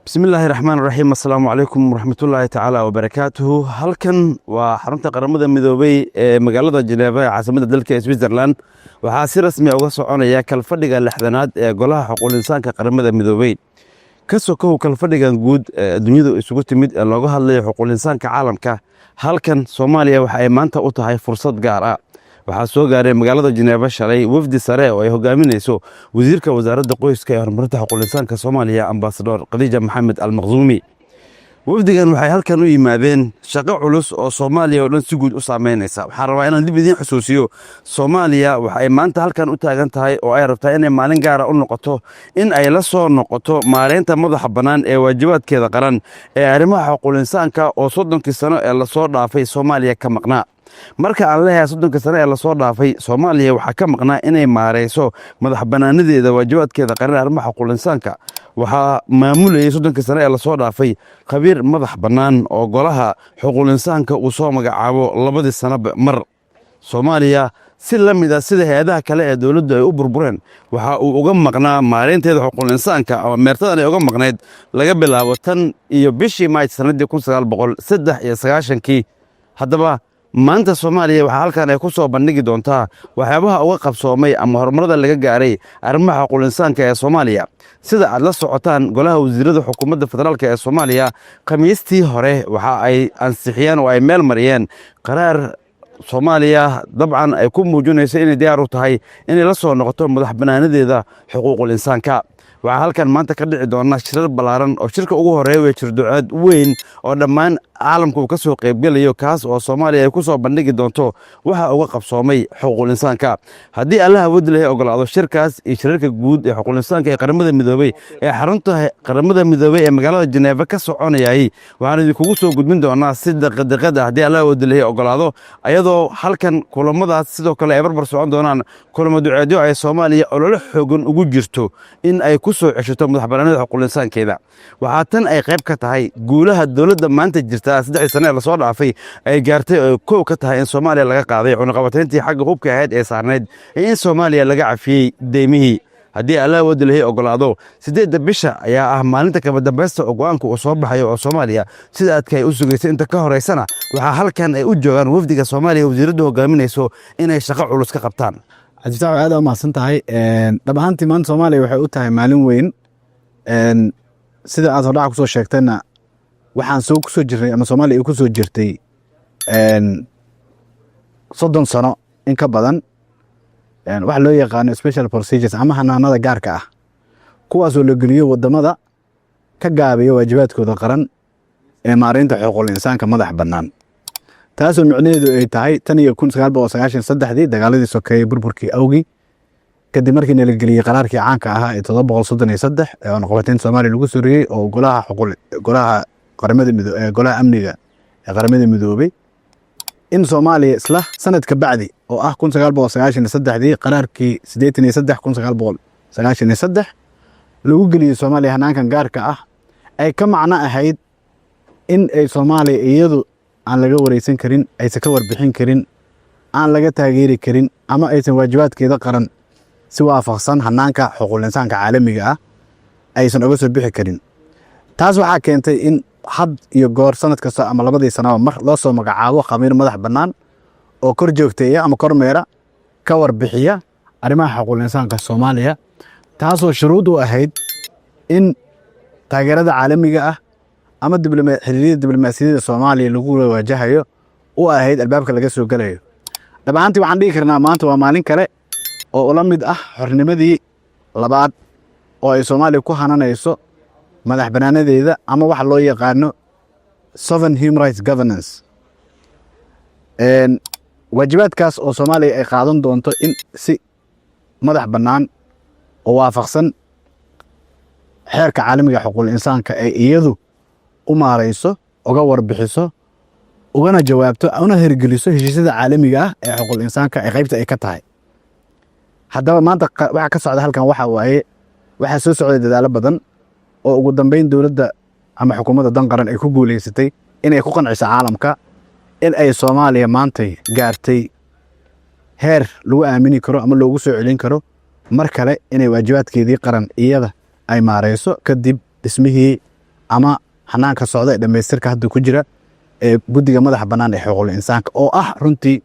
بسم الله الرحمن الرحيم السلام عليكم ورحمة الله تعالى وبركاته halkan waa xarunta qaramada midoobay ee magaalada Geneva caasimada dalka Switzerland waxaa si rasmi ah uga soconaya kalfadhiga lixdanaad ee golaha xuquuqul insaanka qaramada midoobay ka sokow kalfadhigan guud dunida isugu timid ee looga hadlayo xuquuqul insaanka caalamka halkan Soomaaliya waxa ay maanta u tahay fursad gaar ah waxaa soo gaaray magaalada Geneva shalay wafdi sare oo ay hogaaminayso wasiirka wasaaradda qoyska ee horumarinta xuquuqul insaanka Soomaaliya ambassador Khadija Maxamed Al-Makhzumi wafdigan waxay halkan u yimaadeen shaqo culus oo Soomaaliya oo dhan si guud u saameynaysa waxaan rabaa inaan dib idin xusuusiyo Soomaaliya waxa ay maanta halkan u taagan tahay oo ay rabtaa inay maalin gaar ah u noqoto in ay la soo noqoto maareynta madaxa banaan ee waajibaadkeeda qaran ee arrimaha xuquuqul insaanka oo 30 sano ee la soo dhaafay Soomaaliya ka maqnaa marka aan leeyahay 30 sano ee la soo dhaafay Soomaaliya waxa ka maqnaa inay maareyso madax banaanadeeda waajibaadkeeda qaran arrimaha xuquuqul insaanka waxa maamulayay 30 sano ee la soo dhaafay khabiir madax banaan oo golaha xuquuqul insaanka uu soo magacaabo 2 sano mar Soomaaliya si la mid ah sida hay'adaha kale ee dawladdu ay u burbureen waxa uu uga maqnaa maareynteeda xuquuqul insaanka oo meertadan ay uga maqnayd laga bilaabo tan iyo bishii Maarch sanadii 1993 haddaba maanta Soomaaliya waxa halkan ay ku soo bandhigi doontaa waxyaabaha uga qabsoomay ama horumarada laga gaaray arrimaha xuquuqul insaanka ee Soomaaliya sida aad la socotaan golaha wasiirada xukuumadda federaalka ee Soomaaliya khamiistii hore waxa ay ansixiyeen oo ay meel mariyeen qaraar Soomaaliya dabcan ay ku muujinayso inay diyaar u tahay inay la soo noqoto madax banaanadeeda xuquuqul insaanka waxa halkan maanta ka dhici doona shirar balaaran oo shirka ugu horeeya jirducaad weyn oo dhammaan caalamku ka soo qaybgalayo kaas oo Soomaaliya ay ku soo bandhigi doonto waxa uga qabsoomay xuquuqul insaanka hadii Allah wadi lahayd ogolaado shirkaas iyo shirarka guud ee xuquuqul insaanka ee qaramada midoobay ee xarunta qaramada midoobay ee magaalada Geneva ka soconayay waxaan idinku soo gudbin doonaa si daqiiqad hadii Allah wadi lahayd ogolaado ayadoo halkan kulamadaas sidoo kale ay barbar socon doonaan kulamo duceedyo ay Soomaaliya olole xoogan ugu jirto in ay ku soo ceshato madax banaanida xuquuqul insaankeeda waxa tan ay qayb ka tahay guulaha dawladda maanta jirta 3 sano la soo dhaafay ay gaartay oo koow ka tahay in Soomaaliya laga qaaday cunaqabatayntii xagga hubka ahayd ee saarneyd in Soomaaliya laga cafiyay deemihii hadii Allah wadi lahayd ogolaado 8 bisha ayaa ah maalinta kaba dambaysta oo go'aanka uu soo baxayo oo Soomaaliya sida aadkay u sugaysay inta ka horeysana waxa halkan ay u joogan wafdiga Soomaaliya wasiirada hogaaminayso inay shaqo culus ka qabtaan cabditaw aad u mahadsan tahay dhabaantii maanta Soomaaliya waxay u tahay maalin weyn sida aad hordhac ku soo sheegtayna waxaan soo ku soo jirnay ama Soomaaliya ku soo jirtay 30 sano in ka badan wax loo yaqaan special procedures ama hanaanada gaarka ah kuwaas oo la geliyo wadamada ka gaabiyo waajibaadkooda qaran ee maareynta xuquuqul insaanka madax bannaan taasoo micnaheedu ay tahay tan iyo 1993 dagaaladii sokeeyay burburkii awgi kadib markii la geliyay qaraarkii caanka ahaa ee 733 ee cunaqabataynta Soomaaliya lagu soo rogay oo golaha qaramada midoobay ee golaha amniga ee qaramada midoobay in Soomaaliya isla sanad ka bacdi oo ah 1993 qaraarkii 83 lagu geliyay Soomaaliya hanaankan gaarka ah ay ka macna ahayd in ay Soomaaliya iyadu aan laga wareysan karin aysan ka warbixin karin aan laga taageeri karin ama aysan waajibaadkeeda qaran si waafaqsan hanaanka xuquuqul insaanka caalamiga ah aysan uga soo bixi karin taas waxa keentay in had iyo goor sanad kasta ama 2 sano mar loo soo magacaabo khamiir madax bannaan oo kor joogteeya ama kormeera ka warbixiya arrimaha xuquuqul insaanka Soomaaliya taasoo shuruud u ahayd in taageerada caalamiga ah ama xiriirada diblomaasiyadda Soomaaliya lagu wajahayo oo ahayd albaabka laga soo galayo dhabaantii waxaan dhigi karnaa maanta waa maalin kale oo la mid ah xornimadii labaad oo ay Soomaaliya ku hananayso madax banaanadeeda ama wax loo yaqaano sovereign human rights governance waajibaadkaas oo Soomaaliya ay qaadan doonto in si madax bannaan oo waafaqsan xeerka caalamiga xuquuqul insaanka ay iyadu u maareyso uga warbixiso ugana jawaabto una hirgeliso heshiisyada caalamiga ah ee xuquuqul insaanka ay qaybta ay ka tahay haddaba maanta waxa ka socda halkan waxa waaye waxa soo socday dadaalo badan oo ugu dambeyn dawladda ama xukuumadda dan qaran ay ku guuleysatay inay ku qanciso caalamka in ay Soomaaliya maanta gaartay heer lagu aamini karo ama loogu soo celin karo mar kale inay waajibaadkeedii qaran iyada ay maareyso kadib dhismihii ama hanaanka socda ee dhamaystirka hadda ku jira ee guddiga madaxa bannaan ee xuquuqul insaanka oo ah runtii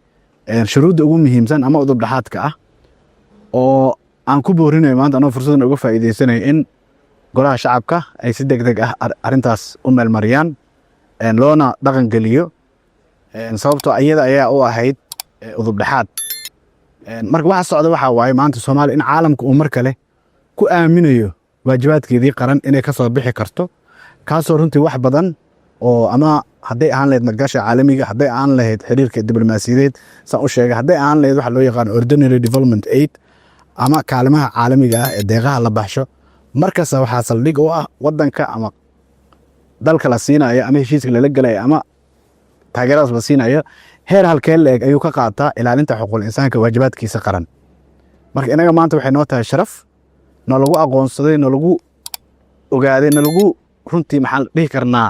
shuruudda ugu muhiimsan ama udub dhaxaadka ah oo aan ku boorinayo maanta anoo fursadan uga faa'iidaysanayo in golaha shacabka ay si degdeg ah arrintaas u meelmariyaan loona dhaqan geliyo sababtoo iyada ayaa u ahayd udub dhaxaad marka waxa socda waxaa waaye maanta Soomaaliya in caalamka uu mar kale ku aaminayo waajibaadkeedii qaran inay ka soo bixi karto kaasoo runtii wax badan oo ama hadday ahaan lahayd maalgashiga caalamiga hadday ahaan lahayd xiriirka diblomaasiyadeed saan u sheegay hadday ahaan lahayd waxa loo yaqaan ordinary development aid ama kaalimaha caalamiga ah ee deeqaha la baxsho markasta waxaa saldhig u ah wadanka ama dalka la siinayo ama heshiiska lala galayo ama taageeradaas la siinayo heer halkee leeg ayuu ka qaataa ilaalinta xuquuqul insaanka waajibaadkiisa qaran marka inaga maanta waxay noo tahay sharaf nalagu aqoonsaday nalagu ogaaday nalagu runtii maxaan dhihi karnaa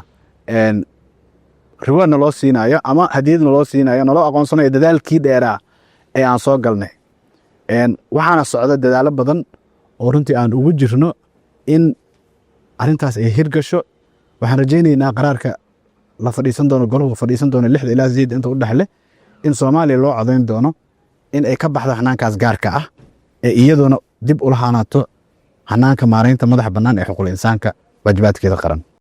riwaad naloo siinayo ama hadiyad naloo siinayo naloo aqoonsanayo dadaalkii dheeraa ee aan soo galnay waxaana socda dadaalo badan oo runtii aan ugu jirno in arrintaas ay hirgasho waxaan rajaynaynaa qaraarka la fadhiisan doono golahu fadhiisan doono 6 ilaa 8 inta u dhaxle in Soomaaliya loo codayn doono in ay ka baxdo hanaankaas gaarka ah ee iyaduna dib u lahaanaato hanaanka maareynta madaxa bannaan ee xuquuqul insaanka waajibaadkeeda qaran